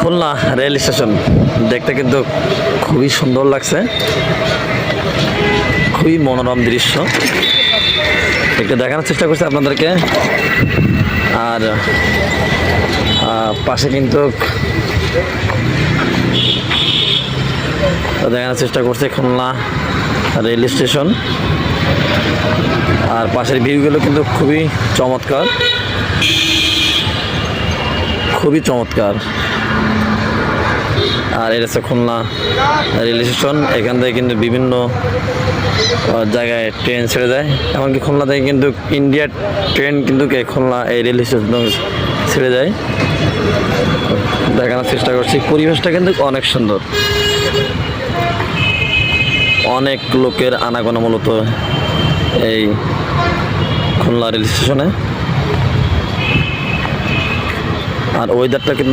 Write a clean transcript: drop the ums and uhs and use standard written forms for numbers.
Khulna rail station দেখতে কিন্তু খুবই সুন্দর লাগছে, খুবই মনোরম দৃশ্য। একটু দেখানোর চেষ্টা করছি আপনাদেরকে। আর পাশে কিন্তু দেখানোর চেষ্টা করছে খুলনা রেল স্টেশন। আর পাশের ভিউগুলো কিন্তু খুবই চমৎকার, খুবই চমৎকার। আর এটা হচ্ছে খুলনা রেল স্টেশন। এখান থেকে কিন্তু বিভিন্ন জায়গায় ট্রেন ছেড়ে যায়, এমনকি খুলনা থেকে কিন্তু ইন্ডিয়ার ট্রেন কিন্তু খুলনা এই রেল স্টেশন ছেড়ে যায়। দেখানোর চেষ্টা করছি, পরিবেশটা কিন্তু অনেক সুন্দর, অনেক লোকের আনাগোনা মূলত এই খুলনা রেল স্টেশনে। আর ওয়েদারটা কিন্তু